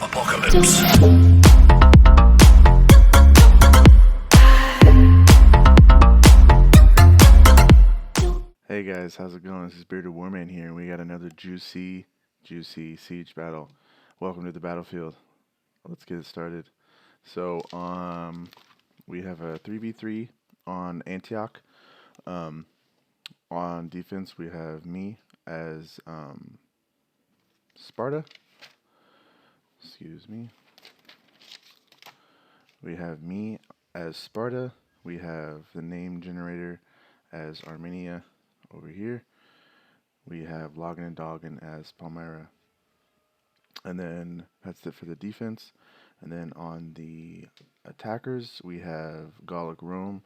Apocalypse. Hey guys, how's it going? This is Bearded Warman here, and we got another juicy siege battle. Welcome to the battlefield. Let's get it started. So, we have a 3v3 on Antioch. On defense, we have me as Sparta. Excuse me. We have me as Sparta. We have the name generator as Armenia over here. We have Loggin and Doggin as Palmyra. And then that's it for the defense. And then on the attackers, we have Gallic Rome,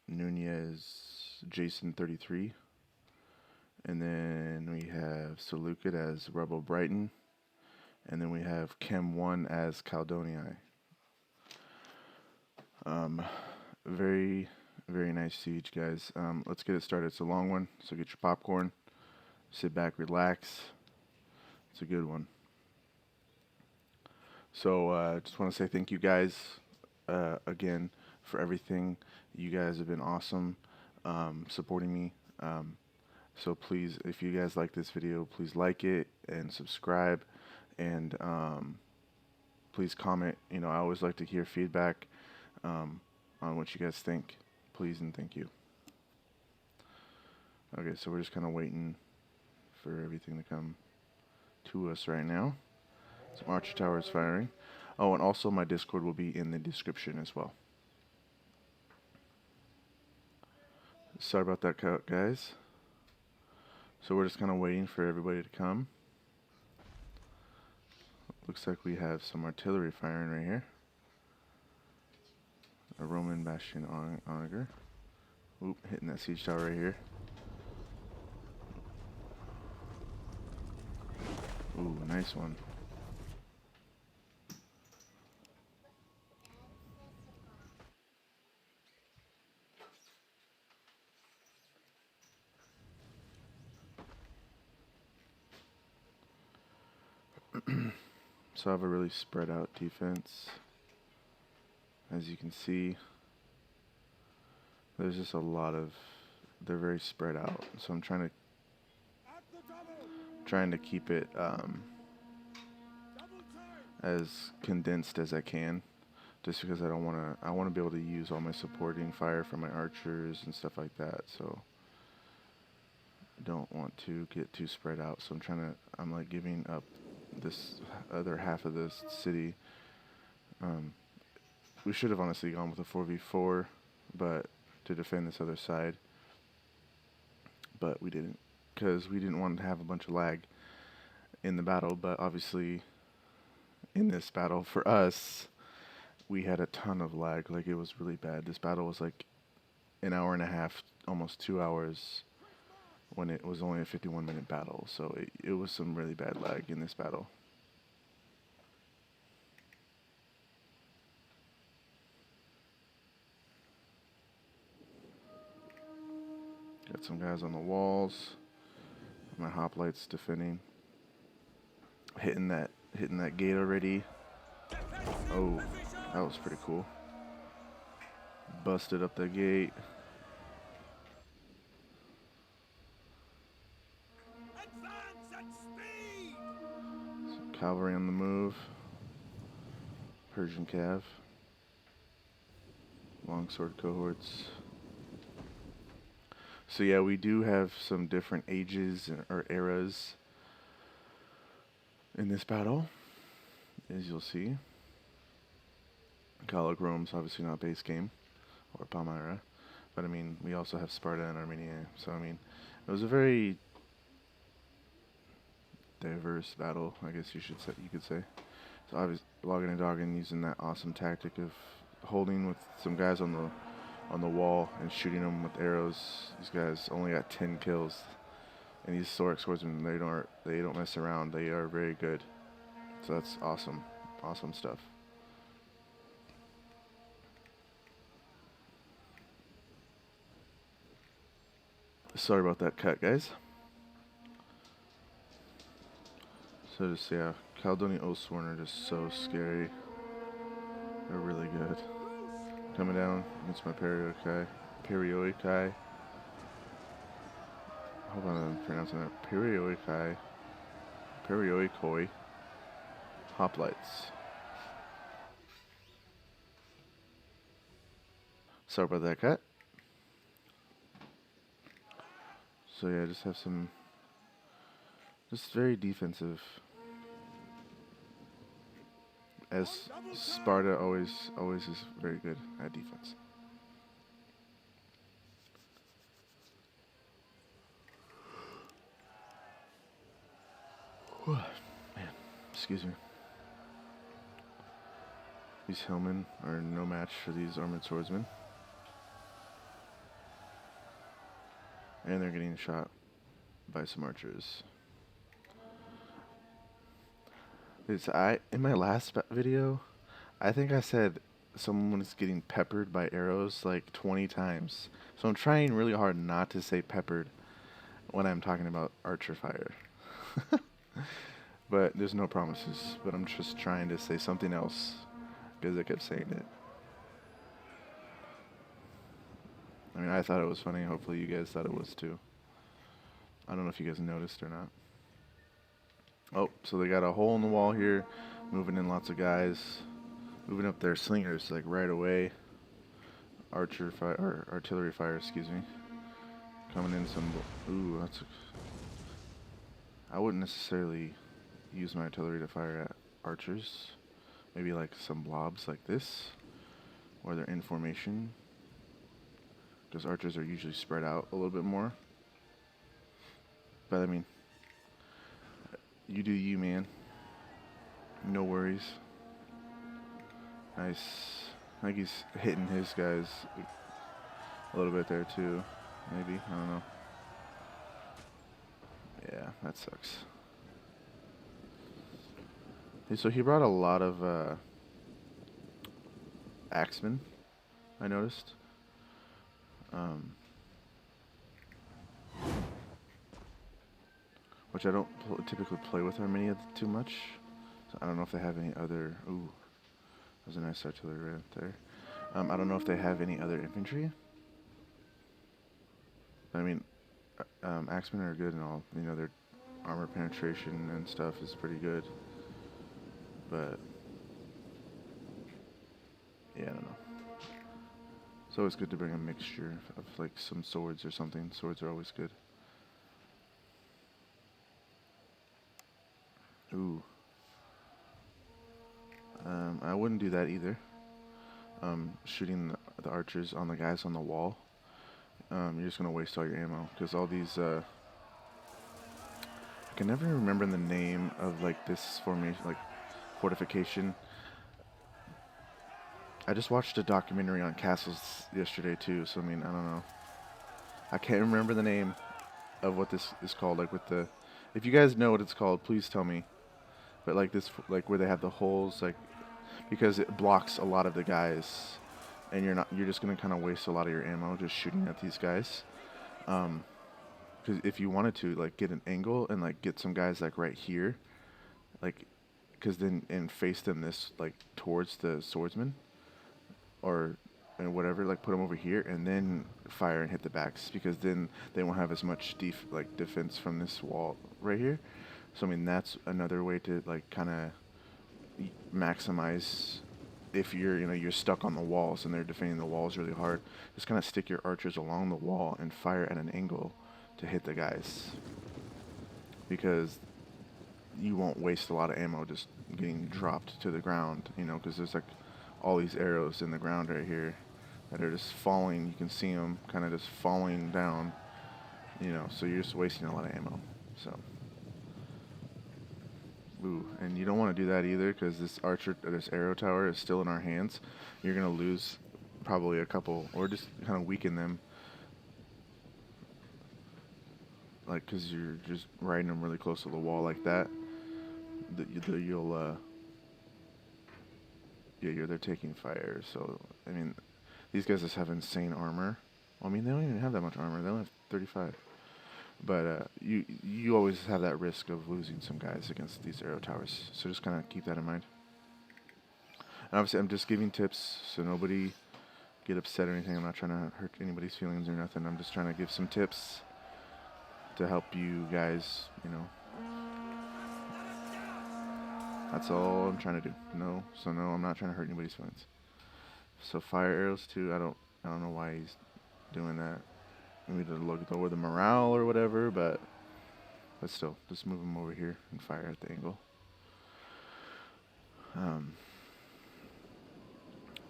Nunez, Jason 33. And then we have Seleucid as Rebel Brighton. And then we have Chem 1 as Caldonii. Very nice siege, guys. Let's get it started. It's a long one, so get your popcorn, sit back, relax. It's a good one. So I just want to say thank you guys again for everything. You guys have been awesome supporting me. So please, if you guys like this video, please like it and subscribe, and please comment. You know, I always like to hear feedback on what you guys think. Please and thank you. Okay, so we're just kind of waiting for everything to come to us right now. Some archer towers firing. Oh, and also my Discord will be in the description as well. Sorry about that cut, guys. So we're just kind of waiting for everybody to come. Looks like we have some artillery firing right here. A Roman bastion onager. Oop, hitting that siege tower right here. Ooh, nice one. So I have a really spread out defense. As you can see, there's just a lot of, they're very spread out. So I'm trying to keep it as condensed as I can, just because I want to be able to use all my supporting fire for my archers and stuff like that. So I don't want to get too spread out. So I'm like giving up this other half of this city. We should have honestly gone with a 4v4, but to defend this other side, but we didn't, because we didn't want to have a bunch of lag in the battle. But obviously in this battle for us, we had a ton of lag. Like, it was really bad. This battle was like an hour and a half, almost 2 hours, when it was only a 51-minute battle. So it was some really bad lag in this battle. Got some guys on the walls. My hoplites defending. Hitting that gate already. Oh, that was pretty cool. Busted up the gate. Some cavalry on the move. Persian cav. Longsword cohorts. So yeah, we do have some different ages or eras in this battle, as you'll see. Gallic Rome's obviously not base game, or Palmyra, but I mean, we also have Sparta and Armenia. So I mean, it was a very diverse battle, I guess you could say. So obviously, Loggin and Doggin using that awesome tactic of holding with some guys on the wall and shooting them with arrows. These guys only got 10 kills, and these Sorek swordsmen, they don't mess around. They are very good. So that's awesome stuff. Sorry about that cut, guys. So just, yeah, Caledonian Oathsworn are just so scary. They're really good. Coming down against my Perioikai. Perioikai. I hope I'm pronouncing that. Perioikai. Perioikoi. Hoplites. Sorry about that, cat. So yeah, just have some, just very defensive. As Sparta always is very good at defense. Man, excuse me. These hillmen are no match for these armored swordsmen. And they're getting shot by some archers. In my last video, I think I said someone is getting peppered by arrows like 20 times. So I'm trying really hard not to say peppered when I'm talking about archer fire. But there's no promises. But I'm just trying to say something else because I kept saying it. I mean, I thought it was funny. Hopefully you guys thought it was too. I don't know if you guys noticed or not. Oh, so they got a hole in the wall here. Moving in lots of guys. Moving up their slingers like right away. Archer fire, or artillery fire, excuse me. Coming in some, ooh, that's, I wouldn't necessarily use my artillery to fire at archers. Maybe like some blobs like this, where they're in formation. Because archers are usually spread out a little bit more. But I mean, you do you, man. No worries. Nice. I think he's hitting his guys a little bit there too. Maybe, I don't know. Yeah, that sucks. Hey, so he brought a lot of axemen, I noticed. Which I don't typically play with Armenia too much. So I don't know if they have any other... Ooh, that was a nice artillery right there. I don't know if they have any other infantry. But I mean, axemen are good and all. You know, their armor penetration and stuff is pretty good. But yeah, I don't know. It's always good to bring a mixture of like some swords or something. Swords are always good. Ooh. I wouldn't do that either. Shooting the archers on the guys on the wall. You're just gonna waste all your ammo because all these. I can never remember the name of like this formation, like fortification. I just watched a documentary on castles yesterday too, so I mean, I don't know. I can't remember the name of what this is called, like with the... If you guys know what it's called, please tell me. But like this, like where they have the holes, like, because it blocks a lot of the guys, and you're just gonna kind of waste a lot of your ammo just shooting at these guys. Because if you wanted to, like, get an angle and like get some guys like right here, like, because then and face them this like towards the swordsman, or and whatever, like put them over here and then fire and hit the backs, because then they won't have as much defense from this wall right here. So I mean, that's another way to like kind of maximize if you're stuck on the walls and they're defending the walls really hard. Just kind of stick your archers along the wall and fire at an angle to hit the guys, because you won't waste a lot of ammo just getting dropped to the ground, because there's like all these arrows in the ground right here that are just falling. You can see them kind of just falling down, so you're just wasting a lot of ammo. So, ooh, and you don't want to do that either, because this arrow tower is still in our hands. You're going to lose probably a couple, or just kind of weaken them, like, because you're just riding them really close to the wall like that. They're taking fire. So I mean, these guys just have insane armor. Well, I mean, they don't even have that much armor. They only have 35. But you always have that risk of losing some guys against these arrow towers. So just kind of keep that in mind. And obviously, I'm just giving tips, so nobody get upset or anything. I'm not trying to hurt anybody's feelings or nothing. I'm just trying to give some tips to help you guys, you know. That's all I'm trying to do. No, I'm not trying to hurt anybody's feelings. So fire arrows too. I don't know why he's doing that. Maybe to lower the morale or whatever, but still, just move him over here and fire at the angle.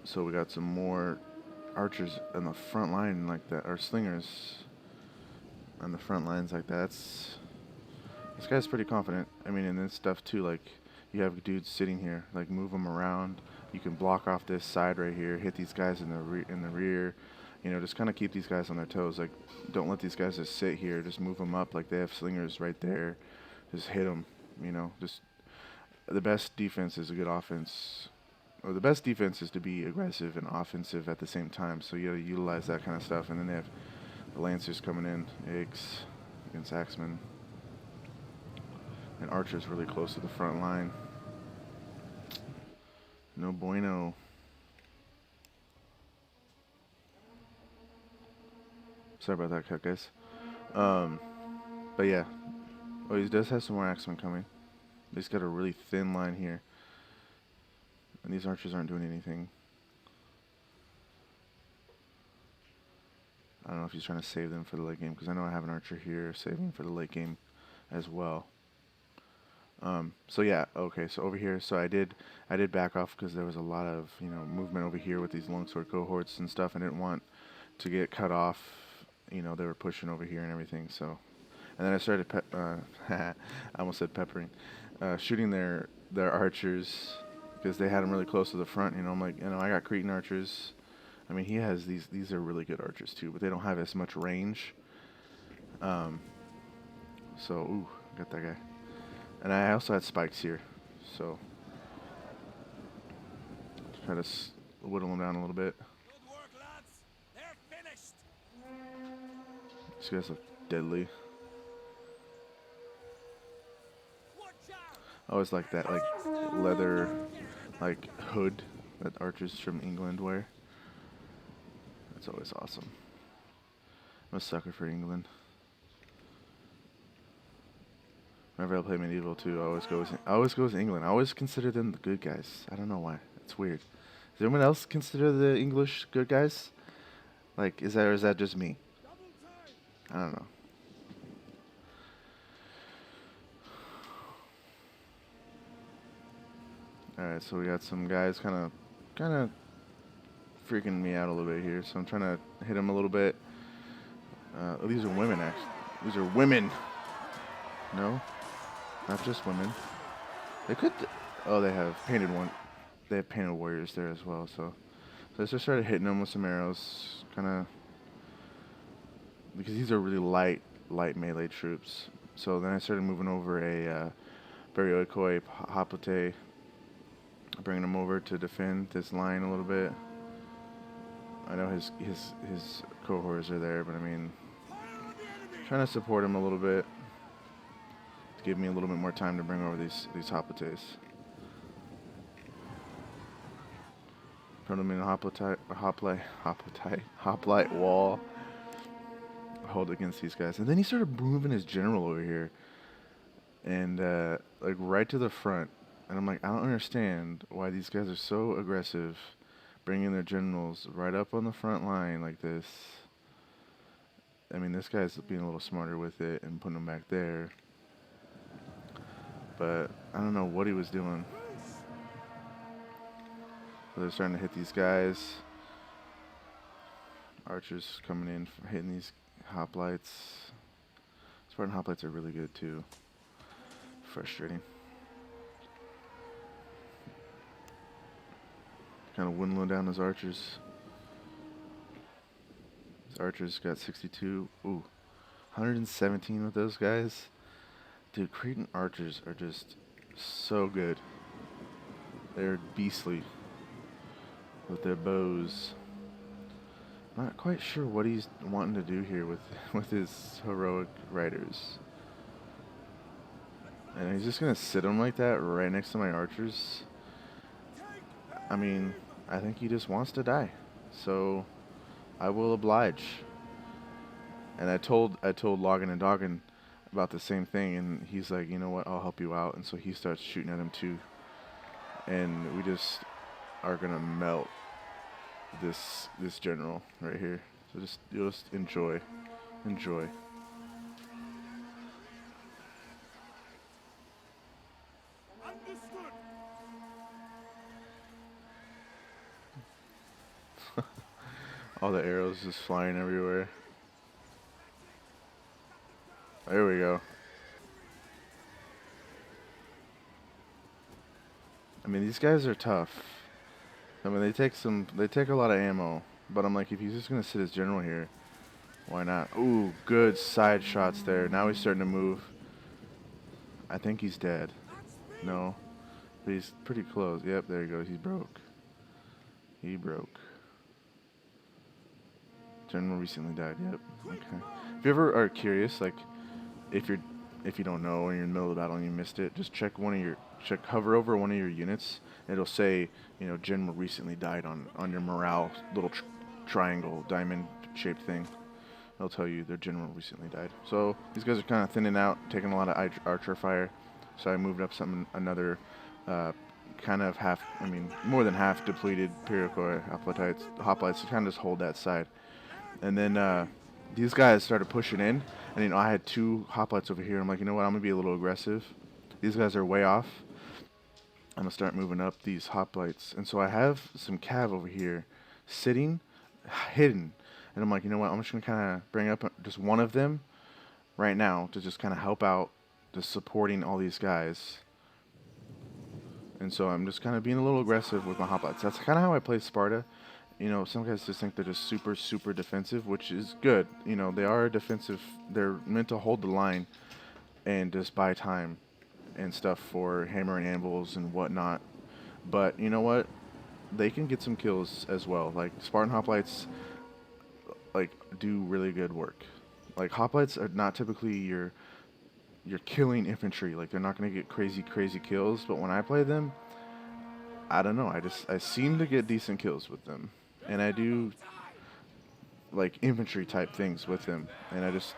So we got some more archers on the front line like that, or slingers on the front lines like that. This guy's pretty confident. I mean, in this stuff too, like you have dudes sitting here, like move them around. You can block off this side right here, hit these guys in the rear. You know, just kind of keep these guys on their toes. Like, don't let these guys just sit here. Just move them up. Like they have slingers right there. Just hit them. You know, just the best defense is a good offense. Or the best defense is to be aggressive and offensive at the same time. So you gotta utilize that kind of stuff. And then they have the Lancers coming in, eggs against Axemen. And Archer's really close to the front line. No bueno. Sorry about that cut, guys. But yeah. Oh, he does have some more Axemen coming. He's got a really thin line here. And these archers aren't doing anything. I don't know if he's trying to save them for the late game, because I know I have an archer here saving for the late game as well. So yeah, okay, so over here, so I did back off because there was a lot of, you know, movement over here with these longsword cohorts and stuff. I didn't want to get cut off. You know, they were pushing over here and everything, so. And then I started, I almost said peppering, shooting their archers because they had them really close to the front. You know, I'm like, you know, I got Cretan archers. I mean, he has these are really good archers too, but they don't have as much range. So, ooh, got that guy. And I also had spikes here, so try to whittle them down a little bit. Good work, lads. They're finished. These guys look deadly. I always like that, like leather, like hood that archers from England wear. That's always awesome. I'm a sucker for England. Whenever I play medieval too, I always go with England. I always consider them the good guys. I don't know why. It's weird. Does anyone else consider the English good guys? Like, is that just me? I don't know. All right, so we got some guys kind of freaking me out a little bit here. So I'm trying to hit them a little bit. Oh, these are women, actually. These are women. No. Not just women. They could. Oh, they have painted one. They have painted warriors there as well. So I just started hitting them with some arrows, kind of, because these are really light melee troops. So then I started moving over a Baryoikoi Hoplite, bringing him over to defend this line a little bit. I know his cohorts are there, but I mean, trying to support him a little bit. Give me a little bit more time to bring over these hoplites. Put them in a hoplite wall. Hold against these guys. And then he started moving his general over here. And like right to the front. And I'm like, I don't understand why these guys are so aggressive, bringing their generals right up on the front line like this. I mean, this guy's being a little smarter with it and putting them back there. But I don't know what he was doing. So they're starting to hit these guys. Archers coming in, hitting these hoplites. Spartan hoplites are really good too. Frustrating. Kind of whittling down his archers. His archers got 62. Ooh, 117 with those guys. Dude, Cretan archers are just so good. They're beastly with their bows. Not quite sure what he's wanting to do here with with his heroic riders. And he's just gonna sit him like that right next to my archers. I mean, I think he just wants to die. So I will oblige. And I told Logan and Doggin about the same thing, and he's like, you know what, I'll help you out. And so he starts shooting at him too. And we just are gonna melt this general right here. So just enjoy. Enjoy. Understood. All the arrows just flying everywhere. There we go. I mean, these guys are tough. I mean, they take a lot of ammo. But I'm like, if he's just gonna sit as general here, why not? Ooh, good side shots there. Now he's starting to move. I think he's dead. No, but he's pretty close. Yep, there he goes. He broke. He broke. General recently died. Yep. Okay. If you ever are curious, like if you don't know and you're in the middle of the battle and you missed it, just hover over one of your units. And it'll say, you know, General recently died on your morale little triangle diamond shaped thing. It'll tell you their general recently died. So these guys are kind of thinning out, taking a lot of archer fire. So I moved up another kind of half, I mean, more than half depleted Pyrrhocor hoplites to kind of just hold that side. And then these guys started pushing in, and you know I had two hoplites over here. I'm like, you know what? I'm gonna be a little aggressive. These guys are way off. I'm gonna start moving up these hoplites, and so I have some cav over here, sitting, hidden, and I'm like, you know what? I'm just gonna kind of bring up just one of them right now to just kind of help out, just supporting all these guys. And so I'm just kind of being a little aggressive with my hoplites. That's kind of how I play Sparta. You know, some guys just think they're just super, super defensive, which is good. You know, they are defensive. They're meant to hold the line and just buy time and stuff for hammer and anvils and whatnot. But you know what? They can get some kills as well. Like Spartan hoplites, like do really good work. Like hoplites are not typically your killing infantry. Like they're not gonna get crazy kills. But when I play them, I don't know. I seem to get decent kills with them, and I do like infantry type things with them, and I just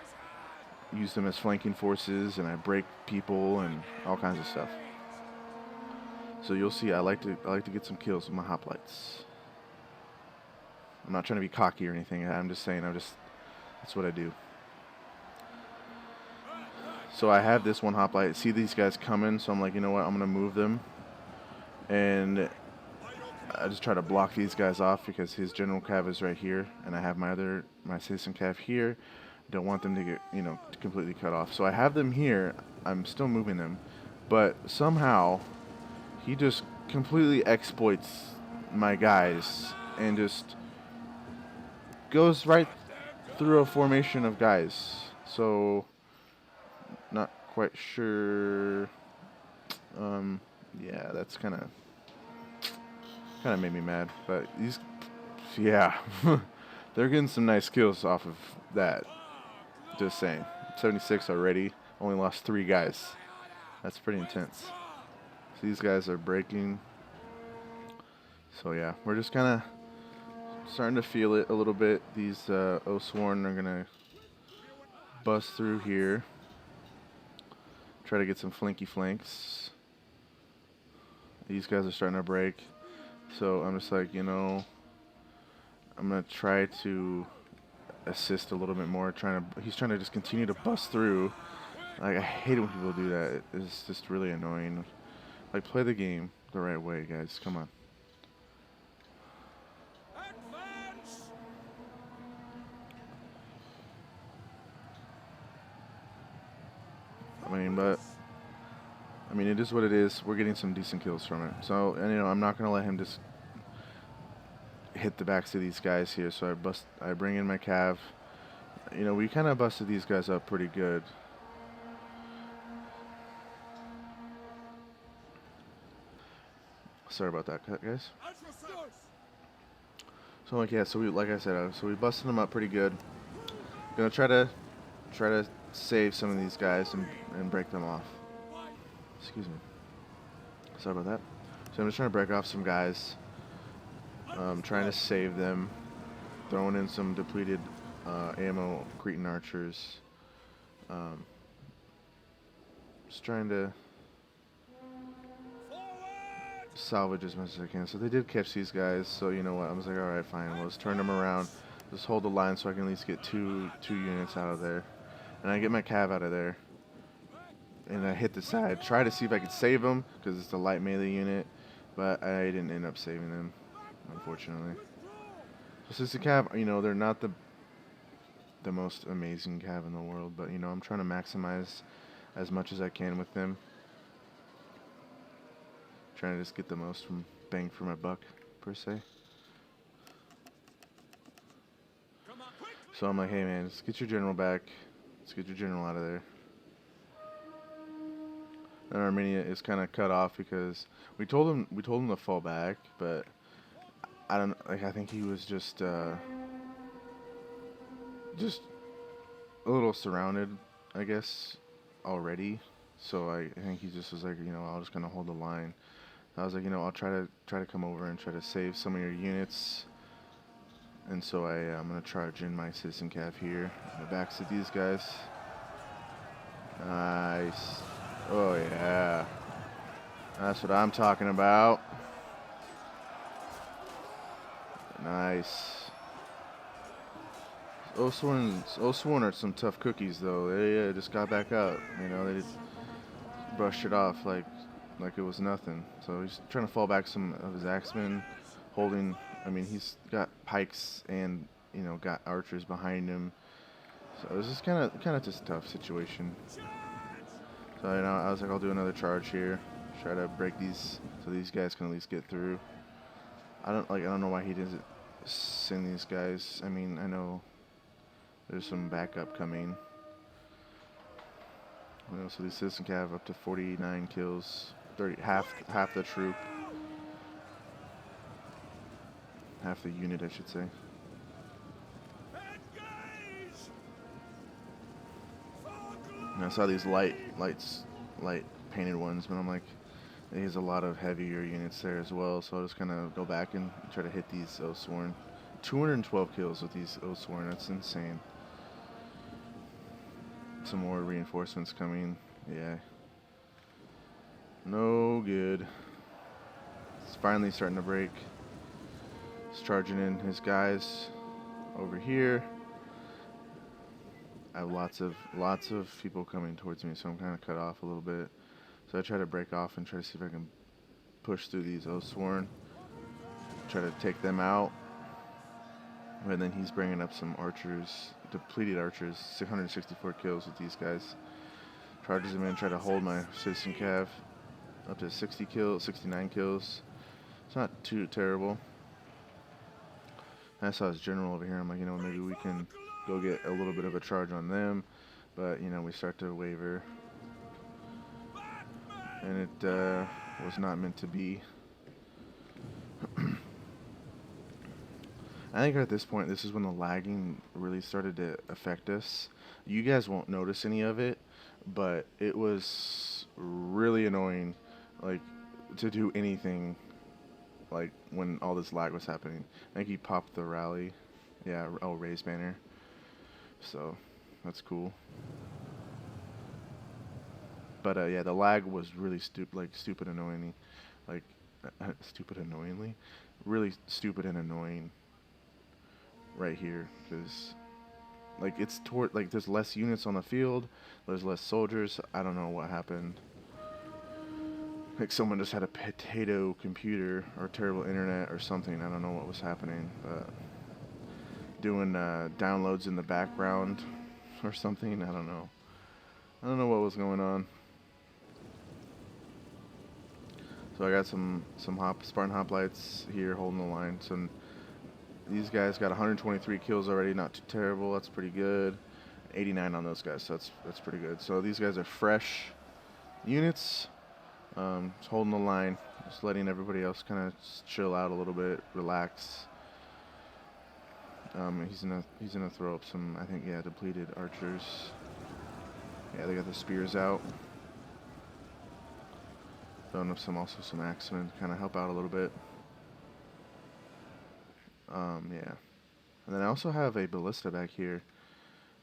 use them as flanking forces, and I break people and all kinds of stuff. So you'll see, I like to get some kills with my hoplites. I'm not trying to be cocky or anything. I'm just saying, that's what I do. So I have this one hoplite. See these guys coming, so I'm like, you know what? I'm gonna move them, and I just try to block these guys off because his general cav is right here, and I have my citizen cav here. Don't want them to get, you know, completely cut off. So I have them here. I'm still moving them, but somehow he just completely exploits my guys and just goes right through a formation of guys. So not quite sure. Yeah, that's kind of made me mad. But these, yeah, they're getting some nice kills off of that. Just saying. 76 already. Only lost 3 guys. That's pretty intense. So these guys are breaking. So yeah, we're just kind of starting to feel it a little bit. These Osworn are gonna bust through here. Try to get some flanky flanks. These guys are starting to break. So I'm just like, you know, I'm gonna try to assist a little bit more. He's trying to just continue to bust through. Like I hate it when people do that. It's just really annoying. Like play the game the right way, guys. Come on. Advance! I mean, it is what it is. We're getting some decent kills from it. So, and you know, I'm not gonna let him just hit the backs of these guys here. So I bring in my cav. You know, we kind of busted these guys up pretty good. Sorry about that, guys. So like yeah, so we like I said, so we busted them up pretty good. Gonna try to save some of these guys and break them off. Excuse me. Sorry about that. So I'm just trying to break off some guys. Trying to save them. Throwing in some depleted ammo, Cretan archers. Um, just trying to salvage as much as I can. So they did catch these guys. So you know what? I was like, all right, fine. Well, let's turn them around. Just hold the line so I can at least get two units out of there. And I get my cav out of there. And I hit the side. Try to see if I could save them because it's a light melee unit. But I didn't end up saving them, unfortunately. So since the cav, you know, they're not the most amazing cav in the world. But, you know, I'm trying to maximize as much as I can with them. Trying to just get the most from bang for my buck, per se. So I'm like, hey man, let's get your general back. Let's get your general out of there. And Armenia is kind of cut off because we told him to fall back, but I don't like. I think he was just a little surrounded, I guess, already. So I think he just was like, you know, I'll just kind of hold the line. I was like, you know, I'll try to come over and try to save some of your units. And so I'm gonna charge in my citizen cav here. The backs of these guys. Nice. Oh yeah. That's what I'm talking about. Nice. Osworn are some tough cookies though. They just got back up. You know, they just brushed it off like it was nothing. So he's trying to fall back some of his axemen, holding. I mean, he's got pikes and you know got archers behind him. So this is kind of just a tough situation. So you know, I was like, I'll do another charge here, try to break these so these guys can at least get through. I don't know why he doesn't send these guys. I mean, I know there's some backup coming. You know, so these citizen cav up to 49 kills, 30 half the troop, half the unit, I should say. And I saw these light painted ones, but I'm like, there's a lot of heavier units there as well. So I'll just kind of go back and try to hit these Osworn. 212 kills with these Osworn. That's insane. Some more reinforcements coming. Yeah. No good. It's finally starting to break. He's charging in his guys over here. I have lots of people coming towards me, so I'm kind of cut off a little bit. So I try to break off and try to see if I can push through these Osworn. Try to take them out. And then he's bringing up some archers, depleted archers, 664 kills with these guys. Charges him in, try to hold my citizen cav up to 60 kills, 69 kills. It's not too terrible. I saw his general over here. I'm like, you know, maybe we can go get a little bit of a charge on them. But, you know, we start to waver. And it was not meant to be. I think at this point, this is when the lagging really started to affect us. You guys won't notice any of it, but it was really annoying, like, to do anything, like, when all this lag was happening. I think he popped the rally. Yeah, oh, raise banner. So, that's cool. But, yeah, the lag was really stupid annoyingly. Like, stupid annoyingly? Really stupid and annoying. Right here, because like it's like there's less units on the field, there's less soldiers. I don't know what happened. Like someone just had a potato computer or terrible internet or something. I don't know what was happening, but doing downloads in the background or something. I don't know what was going on. So I got some Spartan hoplites here holding the line. So these guys got 123 kills already, not too terrible. That's pretty good. 89 on those guys, so that's pretty good. So these guys are fresh units, just holding the line, just letting everybody else kind of chill out a little bit, relax. He's gonna throw up some, I think, yeah, depleted archers. Yeah, they got the spears out. Throwing up some axemen to kind of help out a little bit. Yeah. And then I also have a ballista back here,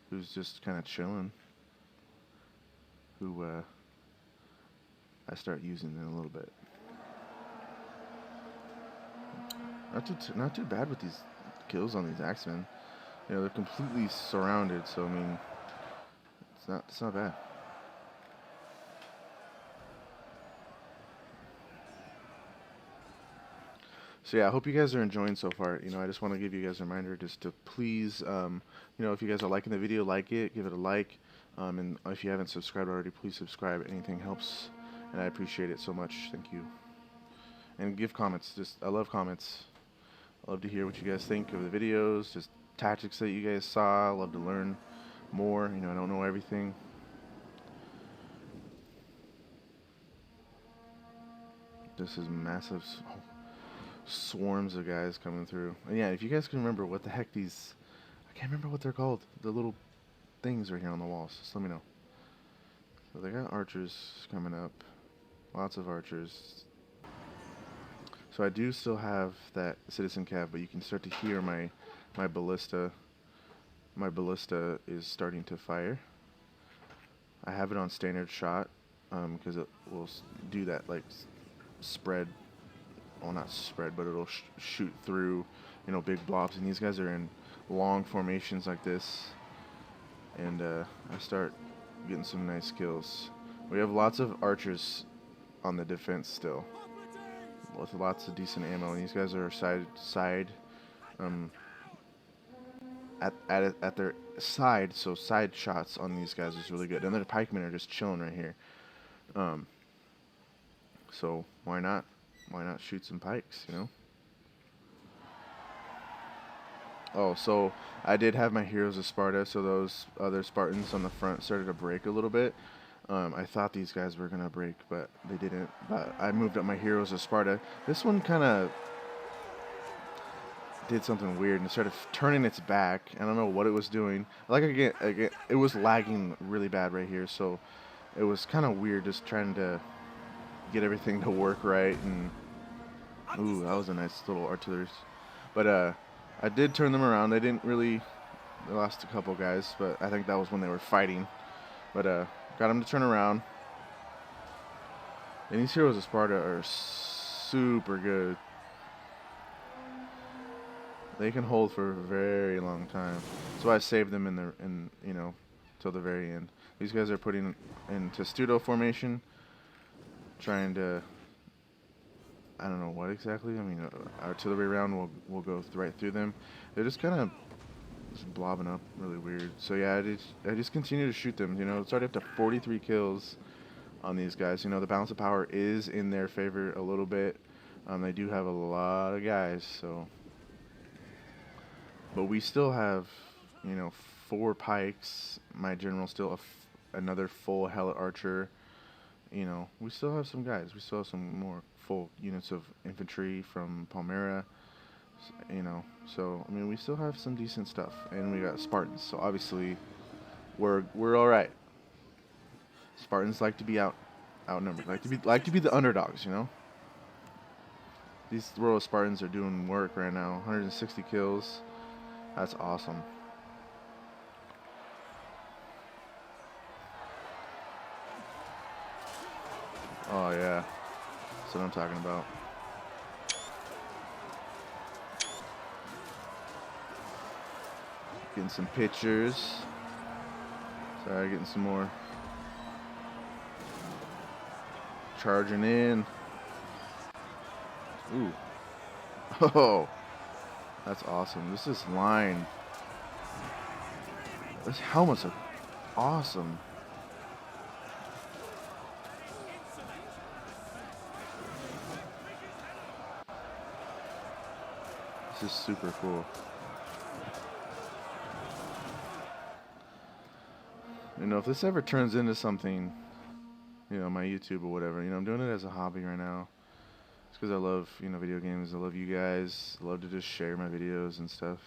who's just kind of chilling. Who I start using in a little bit. Not too bad with these kills on these axemen. You know, they're completely surrounded, so I mean, it's not bad. So yeah, I hope you guys are enjoying so far. You know, I just want to give you guys a reminder just to please, you know, if you guys are liking the video, like it, give it a like. And if you haven't subscribed already, please subscribe. Anything helps, and I appreciate it so much. Thank you. And give comments. I love comments. I love to hear what you guys think of the videos, just tactics that you guys saw. I love to learn more. You know, I don't know everything. This is massive. Swarms of guys coming through. And yeah, if you guys can remember what the heck these, I can't remember what they're called. The little things right here on the walls. Just let me know. So they got archers coming up. Lots of archers. So I do still have that citizen cav, but you can start to hear my ballista. My ballista is starting to fire. I have it on standard shot because it will do that like spread. Well, not spread, but it'll shoot through, you know, big blobs. And these guys are in long formations like this. And I start getting some nice kills. We have lots of archers on the defense still, with lots of decent ammo. And these guys are at their side, so side shots on these guys is really good. And their pikemen are just chilling right here. So why not? Why not shoot some pikes, you know? Oh, so I did have my Heroes of Sparta, so those other Spartans on the front started to break a little bit. I thought these guys were going to break, but they didn't. But I moved up my Heroes of Sparta. This one kind of did something weird and started turning its back. I don't know what it was doing. Like, again, it was lagging really bad right here, so it was kind of weird just trying to get everything to work right. And ooh, that was a nice little artillery. But I did turn them around. They didn't really. They lost a couple guys, but I think that was when they were fighting. But got them to turn around. And these Heroes of Sparta are super good. They can hold for a very long time. So I saved them in you know, till the very end. These guys are putting in testudo formation, trying to. I don't know what exactly. I mean, artillery round will go right through them. They're just kind of blobbing up really weird. So yeah, I just continue to shoot them. You know, it's already up to 43 kills on these guys. You know, the balance of power is in their favor a little bit. They do have a lot of guys, so. But we still have, you know, 4 pikes. My general still another full helot archer. You know, we still have some guys. We still have some more full units of infantry from Palmyra. You know, so I mean, we still have some decent stuff, and we got Spartans. So obviously, we're all right. Spartans like to be outnumbered, like to be the underdogs. You know, these royal Spartans are doing work right now. 160 kills. That's awesome. Oh yeah, that's what I'm talking about. Getting some pictures. Sorry, getting some more. Charging in. Ooh. Oh, that's awesome. This is line. Those helmets are awesome. This is super cool. You know, if this ever turns into something, you know, my YouTube or whatever, you know, I'm doing it as a hobby right now. It's because I love, you know, video games. I love you guys. I love to just share my videos and stuff.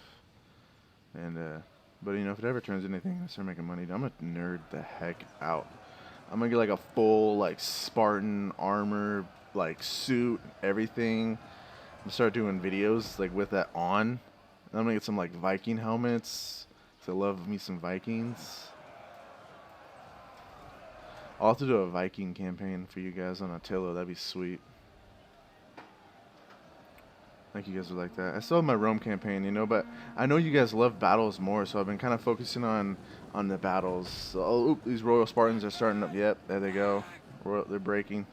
And but you know, if it ever turns into anything, I start making money, I'm gonna nerd the heck out. I'm gonna get like a full like Spartan armor, like suit, everything. I'm gonna start doing videos like with that on. And I'm gonna get some like Viking helmets. 'Cause I love me some Vikings. I'll have to do a Viking campaign for you guys on Attilo. That'd be sweet. I think you guys would like that. I still have my Rome campaign, you know, but I know you guys love battles more, so I've been kind of focusing on the battles. So, oh, oop, these Royal Spartans are starting up. Yep, there they go. They're breaking.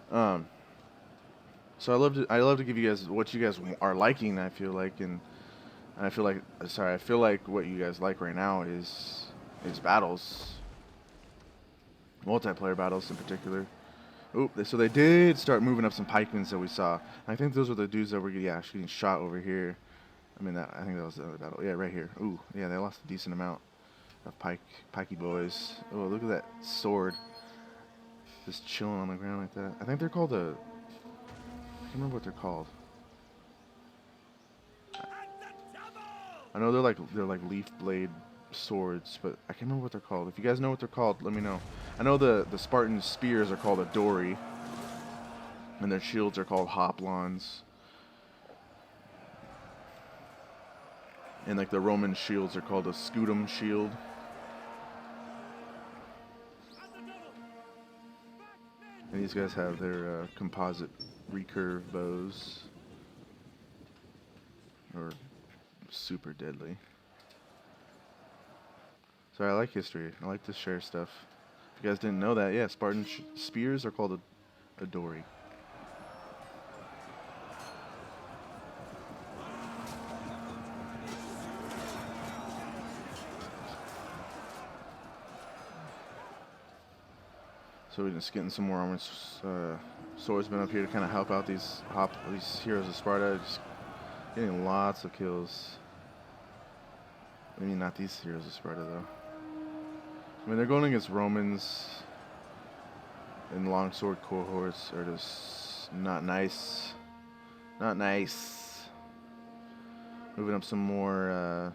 Um, so I love to give you guys what you guys are liking. I feel like, and I feel like I feel like what you guys like right now is battles, multiplayer battles in particular. Oh, so they did start moving up some pikemen that we saw. I think those were the dudes that were getting shot over here. I mean, I think that was the other battle. Yeah, right here. Ooh, yeah, they lost a decent amount of pikey boys. Oh, look at that sword, just chilling on the ground like that. I think they're called I can't remember what they're called. I know they're like leaf blade swords, but I can't remember what they're called. If you guys know what they're called, let me know. I know the Spartan spears are called a dory, and their shields are called hoplons. And like the Roman shields are called a scutum shield. And these guys have their composite recurve bows. Or super deadly. So I like history. I like to share stuff. If you guys didn't know that, yeah, Spartan spears are called a dory. So we're just getting some more armored swordsmen up here to kind of help out these heroes of Sparta. Just getting lots of kills. I mean, not these heroes of Sparta though. I mean, they're going against Romans, and longsword cohorts are just not nice. Not nice. Moving up some more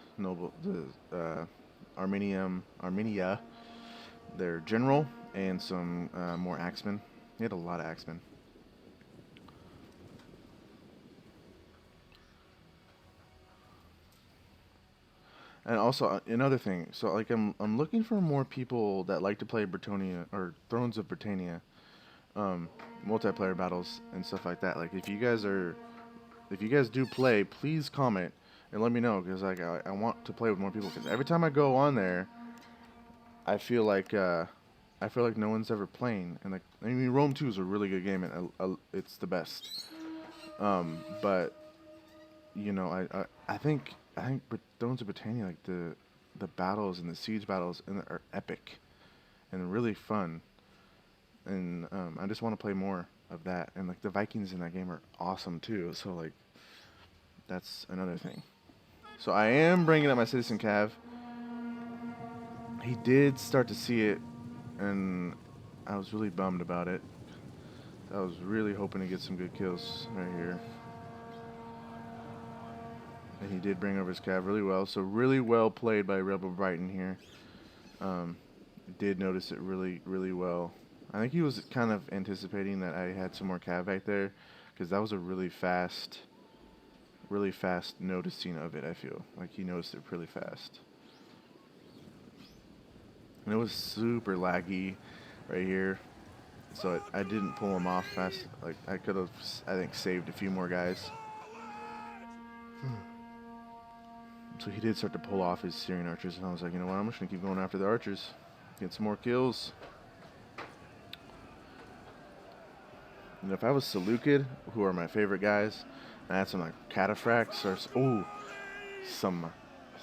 Armenia, their general, and some more axemen. He had a lot of axemen. And also another thing, so like I'm looking for more people that like to play Britannia or Thrones of Britannia, multiplayer battles and stuff like that. Like if you guys do play, please comment and let me know, because like I want to play with more people. Because every time I go on there, I feel like no one's ever playing. And like I mean, Rome 2 is a really good game, and it's the best. But you know, I think Thrones of Britannia, like the battles and the siege battles are epic and really fun. And I just want to play more of that. And like the Vikings in that game are awesome too. So like that's another thing. So I am bringing up my citizen Cav. He did start to see it, and I was really bummed about it. I was really hoping to get some good kills right here. And he did bring over his Cav really well. So really well played by Rebel Brighton here. Did notice it really, really well. I think he was kind of anticipating that I had some more Cav back there, because that was a really fast noticing of it. I feel like he noticed it really fast. And it was super laggy right here. So I didn't pull him off fast. Like I could have, I think, saved a few more guys. So he did start to pull off his Syrian archers, and I was like, you know what, I'm just going to keep going after the archers. Get some more kills. And if I was Seleucid, who are my favorite guys, and I had some like cataphracts or some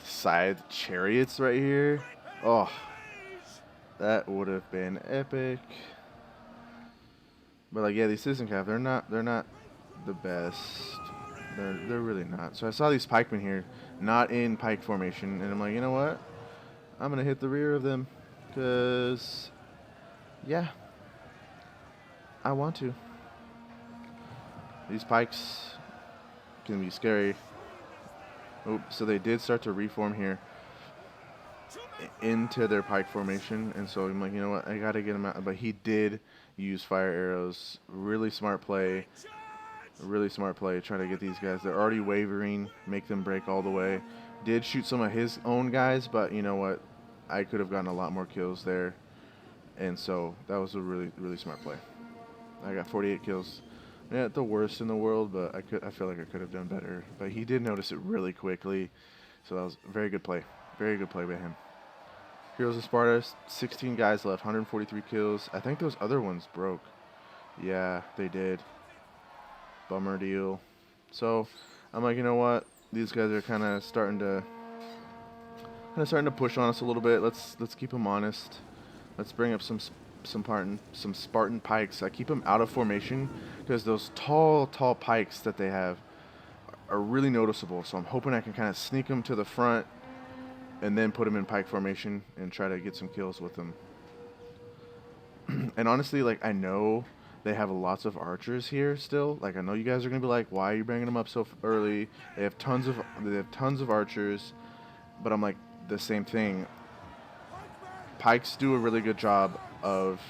scythe chariots right here. Oh, that would have been epic. But like, yeah, these citizen cav, they're not the best. They're really not. So I saw these pikemen here, not in pike formation, and I'm like, you know what? I'm gonna hit the rear of them, cause yeah, I want to. These pikes can be scary Oh, so they did start to reform here into their pike formation, and so I'm like, you know what, I gotta get him out. But he did use fire arrows. Really smart play. Really smart play. Try to get these guys. They're already wavering. Make them break all the way. Did shoot some of his own guys, but you know what, I could have gotten a lot more kills there, and so that was a really smart play. I got 48 kills. Not the worst in the world, but I feel like I could have done better. But he did notice it really quickly, so that was a very good play. Very good play by him. Heroes of Sparta, 16 guys left, 143 kills. I think those other ones broke. Yeah, they did. Bummer deal. So I'm like, you know what? These guys are kind of starting to push on us a little bit. Let's keep them honest. Let's bring up some Spartan pikes. I keep them out of formation because those tall pikes that they have are really noticeable. So I'm hoping I can kind of sneak them to the front and then put them in pike formation and try to get some kills with them. And honestly, like, I know they have lots of archers here still. Like, I know you guys are gonna be like, why are you bringing them up so early? They have tons of archers, but I'm like, the same thing. Pikes do a really good job of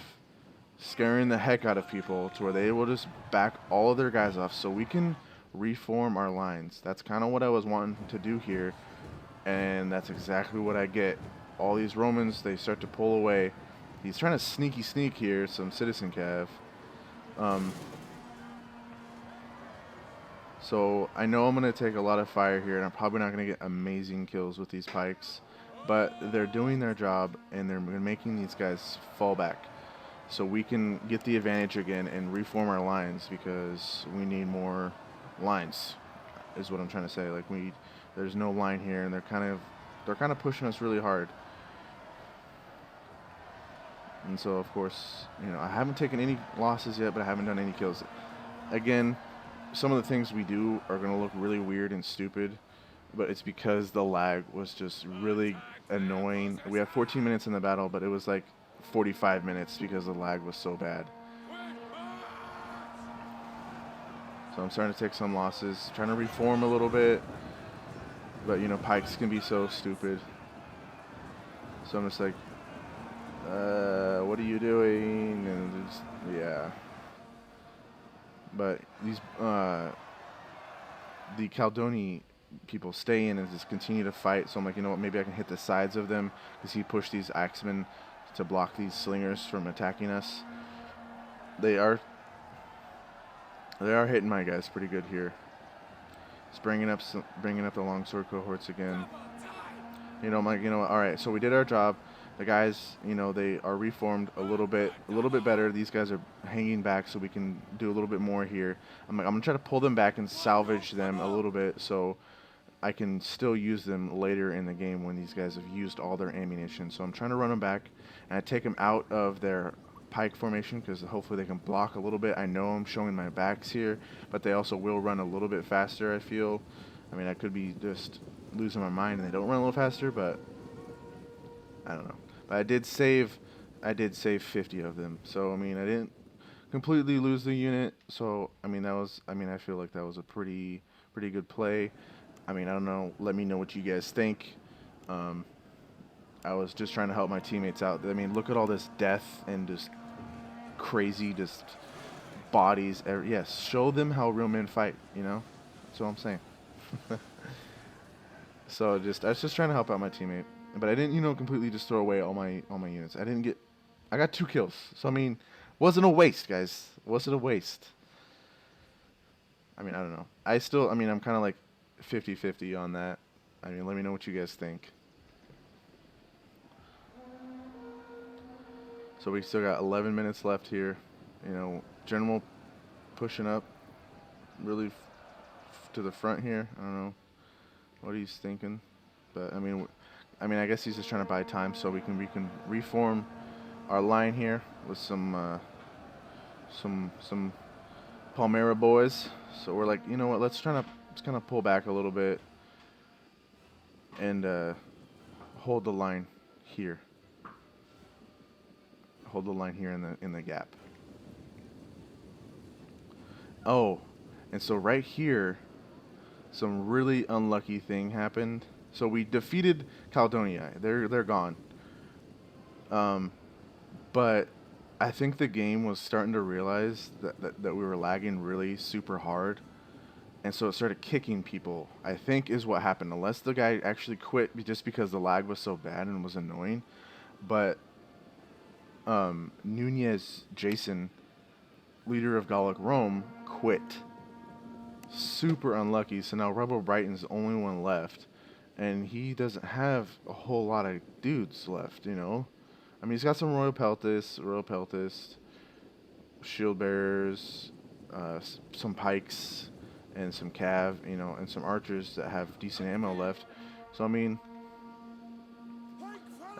scaring the heck out of people to where they will just back all of their guys off so we can reform our lines. That's kind of what I was wanting to do here, and that's exactly what I get. All these Romans, they start to pull away. He's trying to sneak here, some citizen cav. So I know I'm going to take a lot of fire here, and I'm probably not going to get amazing kills with these pikes, but they're doing their job, and they're making these guys fall back. So we can get the advantage again and reform our lines because we need more lines, is what I'm trying to say. Like, there's no line here, and they're kind of pushing us really hard. And so, of course, you know, I haven't taken any losses yet, but I haven't done any kills. Again, some of the things we do are going to look really weird and stupid, but it's because the lag was just really annoying. We had 14 minutes in the battle, but it was like 45 minutes because the lag was so bad. So I'm starting to take some losses, trying to reform a little bit, but you know, pikes can be so stupid. So I'm just like, what are you doing? And just, yeah. But these the Caldoni people stay in and just continue to fight. So I'm like, you know what, maybe I can hit the sides of them because he pushed these axemen to block these slingers from attacking us. They are hitting my guys pretty good here. Just bringing up the longsword cohorts again. You know, I'm like, you know what, all right, so we did our job. The guys, you know, they are reformed a little bit better. These guys are hanging back, so we can do a little bit more here. I'm gonna try to pull them back and salvage them a little bit, so I can still use them later in the game when these guys have used all their ammunition. So I'm trying to run them back, and I take them out of their pike formation because hopefully they can block a little bit. I know I'm showing my backs here, but they also will run a little bit faster, I feel. I mean, I could be just losing my mind and they don't run a little faster, but I don't know. But I did save 50 of them. So I mean, I didn't completely lose the unit. So I mean, I feel like that was a pretty good play. I mean, I don't know. Let me know what you guys think. I was just trying to help my teammates out. I mean, look at all this death and just crazy bodies. Yes, show them how real men fight, you know? That's what I'm saying. So I was just trying to help out my teammate. But I didn't, you know, completely just throw away all my units. I got 2 kills. So I mean, wasn't a waste, guys. Wasn't a waste. I mean, I don't know. I'm kind of like 50-50 on that. I mean, let me know what you guys think. So we still got 11 minutes left here. You know, General pushing up really to the front here. I don't know what he's thinking, but I mean, I guess he's just trying to buy time so we can reform our line here with some Palmyra boys. So we're like, you know what? Let's kind of pull back a little bit and hold the line here. Hold the line here in the gap. Oh, and so right here, some really unlucky thing happened. So we defeated Caledonia. They're gone. Um, but I think the game was starting to realize that we were lagging really super hard, and so it started kicking people. I think is what happened. Unless the guy actually quit just because the lag was so bad and was annoying. But Nunez Jason, leader of Gallic Rome, quit. Super unlucky. So now Rebel Brighton's the only one left, and he doesn't have a whole lot of dudes left. You know, I mean, he's got some Royal Peltist, Shield Bearers, some Pikes, and some Cav. You know, and some Archers that have decent ammo left. So I mean,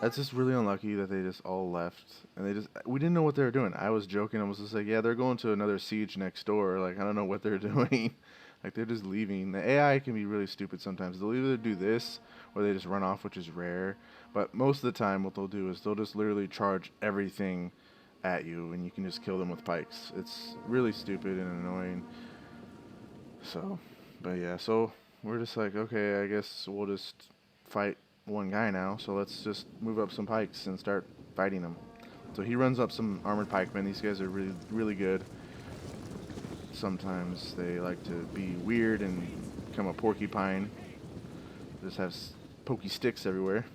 that's just really unlucky that they just all left, and we didn't know what they were doing. I was joking. I was just like, yeah, they're going to another siege next door. Like, I don't know what they're doing. Like, they're just leaving. The AI can be really stupid sometimes. They'll either do this or they just run off, which is rare. But most of the time, what they'll do is they'll just literally charge everything at you, and you can just kill them with pikes. It's really stupid and annoying. So, but yeah, so we're just like, okay, I guess we'll just fight one guy now. So let's just move up some pikes and start fighting him. So he runs up some armored pikemen. These guys are really, really good. Sometimes they like to be weird and become a porcupine. Just have pokey sticks everywhere.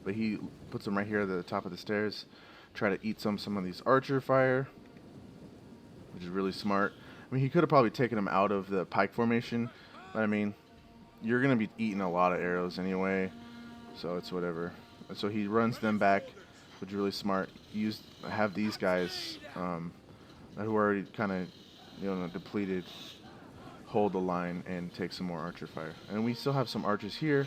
But he puts them right here at the top of the stairs. Try to eat some of these archer fire, which is really smart. I mean, he could have probably taken them out of the pike formation, but I mean, you're going to be eating a lot of arrows anyway, so it's whatever. And so he runs them back, which is really smart. Have these guys who are already kind of depleted hold the line and take some more archer fire. And we still have some archers here.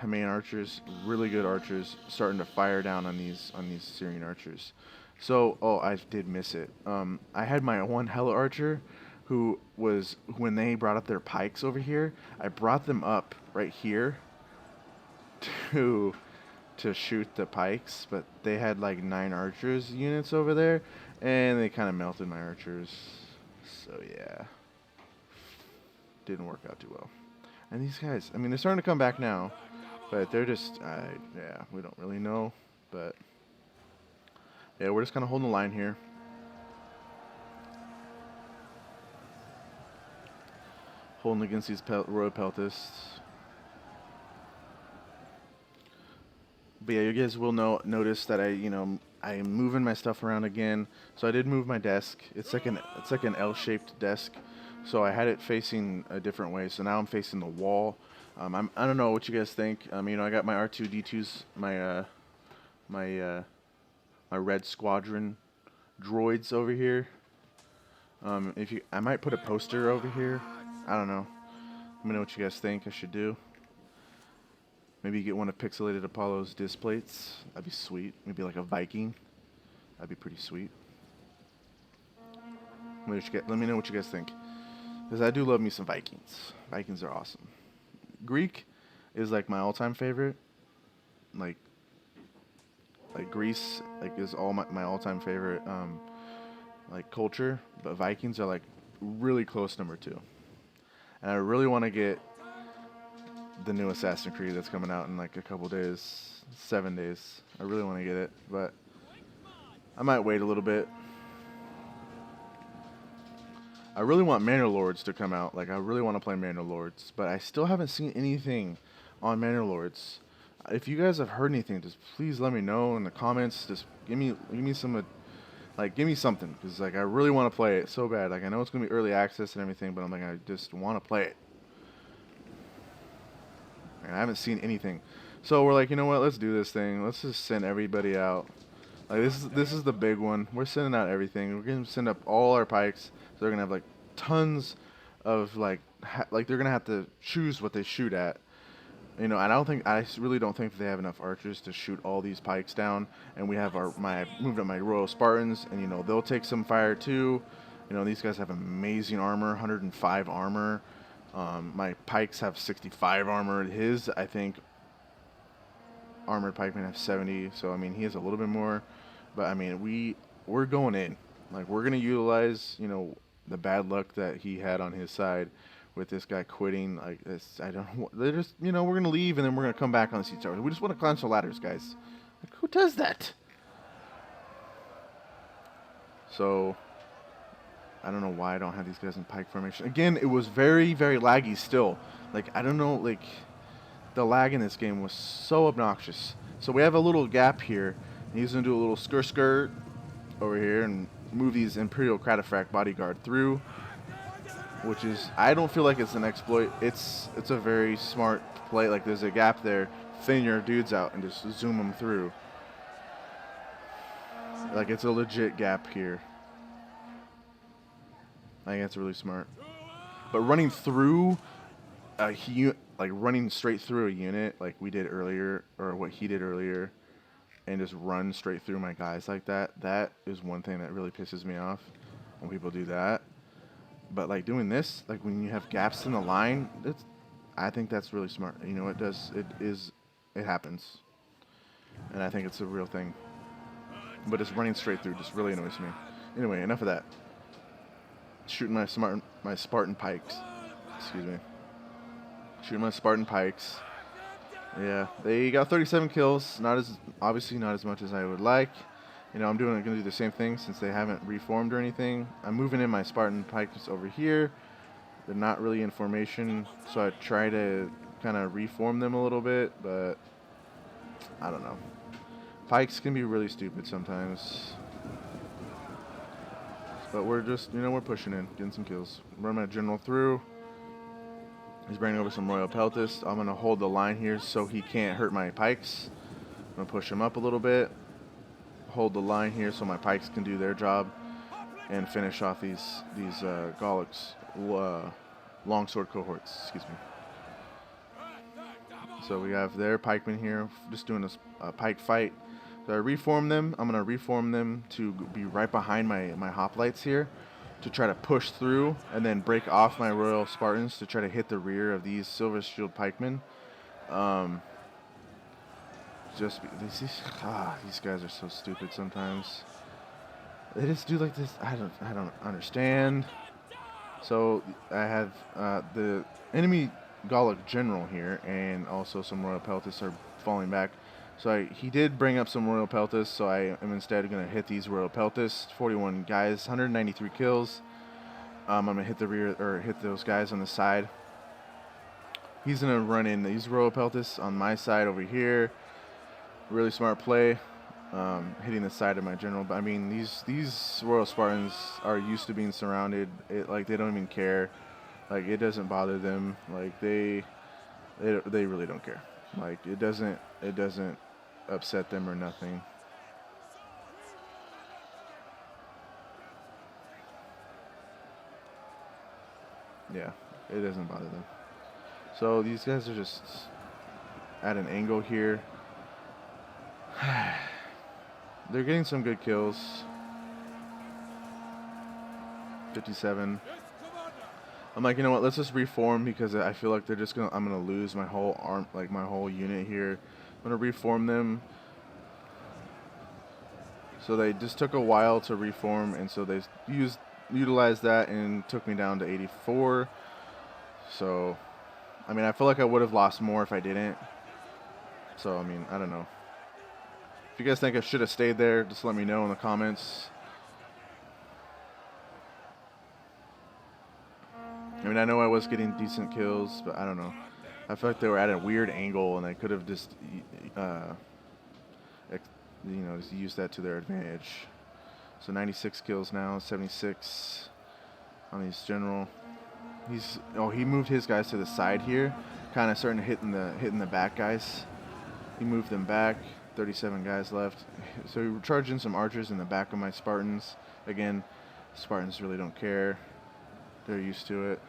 Main archers, really good archers, starting to fire down on these Syrian archers. So, I did miss it. I had my one Hella archer, who was, when they brought up their pikes over here, I brought them up right here to shoot the pikes, but they had like 9 archers units over there, and they kind of melted my archers. So yeah, didn't work out too well. And these guys, I mean, they're starting to come back now. But they're just, yeah, we don't really know. But, yeah, we're just kind of holding the line here. Holding against these Royal Peltists. But, yeah, you guys will notice that I'm moving my stuff around again. So I did move my desk. It's like an L-shaped desk. So I had it facing a different way. So now I'm facing the wall. I don't know what you guys think. I got my R2-D2s, my Red Squadron droids over here. I might put a poster over here. I don't know. Let me know what you guys think I should do. Maybe get one of Pixelated Apollo's disc plates. That'd be sweet. Maybe like a Viking. That'd be pretty sweet. Let me know what you guys think. Because I do love me some Vikings. Vikings are awesome. Greek is like my all-time favorite. Like Greece is all my all-time favorite culture, but Vikings are like really close number 2. And I really want to get the new Assassin's Creed that's coming out in like a couple days, 7 days. I really want to get it, but I might wait a little bit. I really want Manor Lords to come out. Like, I really want to play Manor Lords, but I still haven't seen anything on Manor Lords. If you guys have heard anything, just please let me know in the comments. Just give me some, give me something, because like I really want to play it so bad. Like, I know it's gonna be early access and everything, but I'm like, I just want to play it. And I haven't seen anything, so we're like, you know what? Let's do this thing. Let's just send everybody out. Like, this is the big one. We're sending out everything. We're gonna send up all our pikes. So they're gonna have like tons of like they're gonna have to choose what they shoot at. And I really don't think they have enough archers to shoot all these pikes down. And we have moved up my Royal Spartans, and they'll take some fire too. These guys have amazing armor, 105 armor. My pikes have 65 armor. His, I think, armored pikemen have 70. So I mean, he has a little bit more. But I mean, we're going in. Like, we're gonna utilize, the bad luck that he had on his side, with this guy quitting. Like this, I don't know. They're just, we're going to leave and then we're going to come back on the siege towers. We just want to climb some ladders, guys. Like, who does that? So, I don't know why I don't have these guys in pike formation. Again, it was very, very laggy still. Like, I don't know, like, the lag in this game was so obnoxious. So we have a little gap here. He's going to do a little skirt over here and move these Imperial Cataphract bodyguard through, which is, I don't feel like it's an exploit. It's a very smart play. Like, there's a gap there. Thin your dudes out and just zoom them through. Like, it's a legit gap here. I think that's really smart. But running through like running straight through a unit like we did earlier, or what he did earlier, and just run straight through my guys like that, that is one thing that really pisses me off when people do that. But like doing this, like when you have gaps in the line, I think that's really smart. It happens. And I think it's a real thing. But just running straight through just really annoys me. Anyway, enough of that. Shooting my Spartan pikes. Excuse me. Shooting my Spartan pikes. Yeah, they got 37 kills. Obviously not as much as I would like. I'm gonna do the same thing since they haven't reformed or anything. I'm moving in my Spartan pikes over here. They're not really in formation, so I try to kind of reform them a little bit, but I don't know. Pikes can be really stupid sometimes. But we're just, we're pushing in, getting some kills. Run my general through. He's bringing over some Royal Peltis. I'm going to hold the line here so he can't hurt my pikes. I'm going to push him up a little bit. Hold the line here so my pikes can do their job. And finish off these Gaulics, longsword cohorts, excuse me. So we have their pikemen here, just doing a pike fight. So I reform them. I'm going to reform them to be right behind my hoplites here to try to push through and then break off my Royal Spartans to try to hit the rear of these Silver Shield pikemen. These guys are so stupid sometimes. They just do like this. I don't understand. So I have the enemy Gallic general here, and also some Royal Peltis are falling back. So he did bring up some Royal Peltis, so I am instead going to hit these Royal Peltis. 41 guys, 193 kills. I'm going to hit the rear, or hit those guys on the side. He's going to run in these Royal Peltis on my side over here. Really smart play, hitting the side of my general. But I mean, these Royal Spartans are used to being surrounded. Like, they don't even care. Like, it doesn't bother them. Like, they really don't care. Like, it doesn't upset them or nothing. Yeah, it doesn't bother them. So these guys are just at an angle here. They're getting some good kills. 57. I'm like, you know what? Let's just reform because I feel like I'm gonna lose my whole arm, like my whole unit here. I'm gonna reform them. So they just took a while to reform, and so they utilized that and took me down to 84. So, I mean, I feel like I would have lost more if I didn't. So, I mean, I don't know. If you guys think I should have stayed there, just let me know in the comments. I mean, I know I was getting decent kills, but I don't know. I feel like they were at a weird angle, and they could have just, just used that to their advantage. So 96 kills now, 76 on his general. He moved his guys to the side here, kind of starting to hitting the back guys. He moved them back. 37 guys left. So we charged in some archers in the back of my Spartans. Again, Spartans really don't care. They're used to it.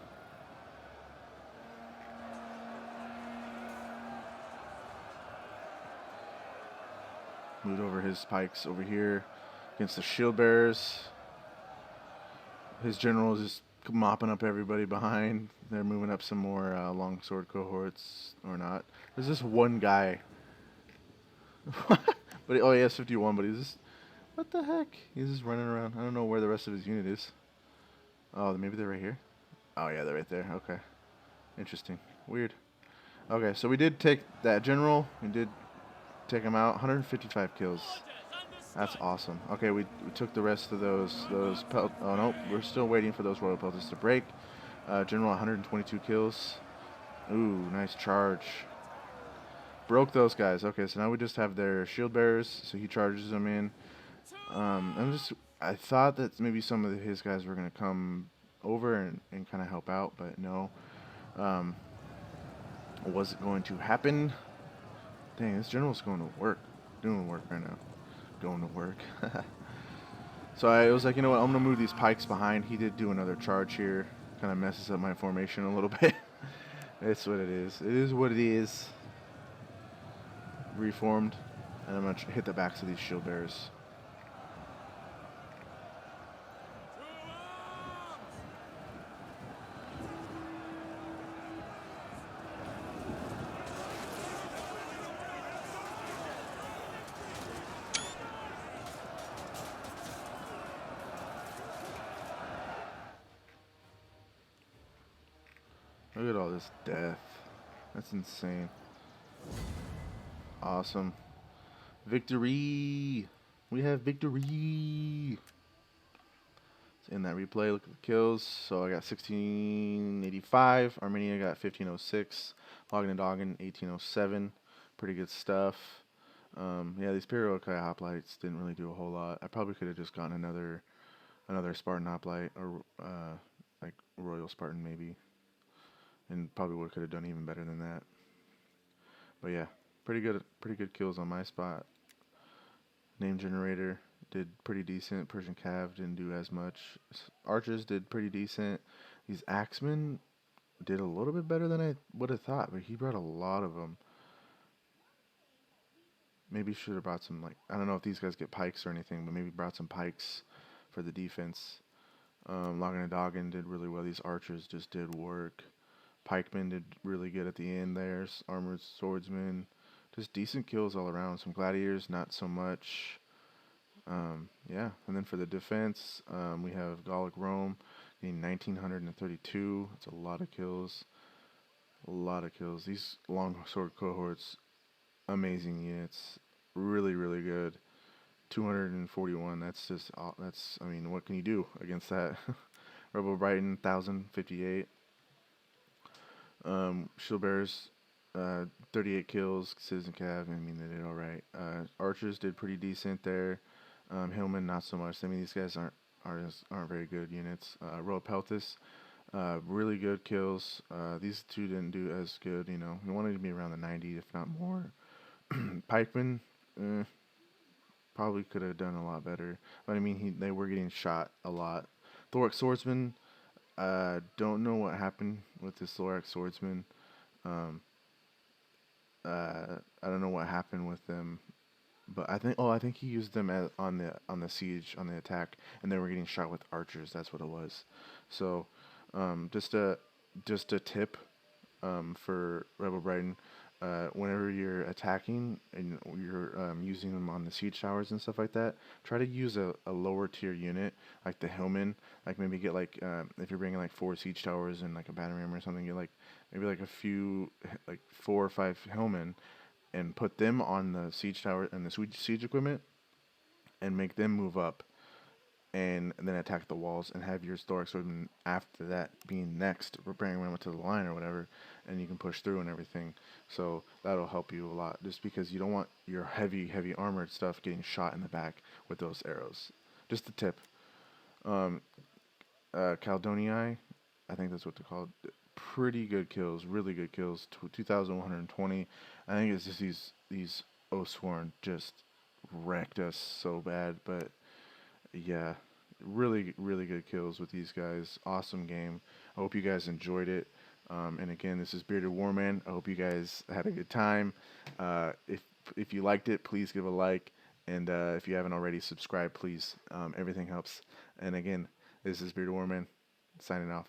Moved over his pikes over here against the shield bearers. His general is just mopping up everybody behind. They're moving up some more longsword cohorts, or not. There's this one guy. But he has 51, but he's just, what the heck? He's just running around. I don't know where the rest of his unit is. Oh, maybe they're right here. Oh yeah, they're right there. Okay. Interesting. Weird. Okay, so we did take that general. We did take him out. 155 kills. That's awesome. Okay, we took the rest of those pelt. Oh no, we're still waiting for those royal pelters to break. General 122 kills. Ooh, nice charge. Broke those guys. Okay, so now we just have their shield bearers. So he charges them in. I thought that maybe some of his guys were gonna come over and kind of help out, but no. Um, was it going to happen? Dang, this general's going to work. Doing work right now. Going to work. So I was like, you know what, I'm going to move these pikes behind. He did do another charge here. Kind of messes up my formation a little bit. It's what it is. It is what it is. Reformed. And I'm going to hit the backs of these shield bearers. Look at all this death. That's insane. Awesome. Victory! We have victory! In that replay, look at the kills. So I got 1685. Armenia got 1506. Logging and Dogging 1807. Pretty good stuff. Yeah, these periodic hoplites didn't really do a whole lot. I probably could have just gotten another Spartan hoplite or like Royal Spartan maybe, and probably would could have done even better than that. But yeah, pretty good kills on my spot. Name generator did pretty decent. Persian Cav didn't do as much. Archers did pretty decent. These Axemen did a little bit better than I would have thought, but he brought a lot of them. Maybe should have brought some, like, I don't know if these guys get pikes or anything, but maybe brought some pikes for the defense. Loggin and Doggin did really well. These archers just did work. Pikemen did really good at the end there. Armored swordsmen. Just decent kills all around. Some gladiators, not so much. Yeah, and then for the defense, we have Gallic Rome getting 1,932. That's a lot of kills. A lot of kills. These long sword cohorts, amazing units. Really, really good. 241. That's just, I mean, what can you do against that? Rebel Brighton, 1,058. Shield Bearers, 38 kills. Citizen Cav, I mean, they did alright. Archers did pretty decent there. Hillman, not so much. I mean, these guys aren't very good units. Royal Peltis, really good kills. These two didn't do as good, you know. We wanted to be around the 90, if not more. Pikemen, probably could have done a lot better. But I mean, they were getting shot a lot. Thorax Swordsman, don't know what happened with this Thorax Swordsman. I don't know what happened with them, but I think he used them on the siege, on the attack, and they were getting shot with archers. That's what it was. So, just a tip for Rebel Brighton. Whenever you're attacking and you're using them on the siege towers and stuff like that, try to use a lower tier unit like the Hillman. Like maybe get like if you're bringing like 4 siege towers and like a battering ram or something, get like maybe like a few, like 4 or 5 Hillmen, and put them on the siege tower and the siege equipment, and make them move up and then attack the walls, and have your Thorax Swordman after that being next, preparing them to the line or whatever, and you can push through and everything. So that'll help you a lot, just because you don't want your heavy armored stuff getting shot in the back with those arrows. Just a tip. Caldonii, I think that's what they're called. Pretty good kills, really good kills. 2,120. I think it's just these Oathsworn just wrecked us so bad, but yeah, really good kills with these guys. Awesome game. I hope you guys enjoyed it. And again, this is Bearded Warman. I hope you guys had a good time. If you liked it, please give a like. And if you haven't already, subscribe, please. Everything helps. And again, this is Bearded Warman signing off.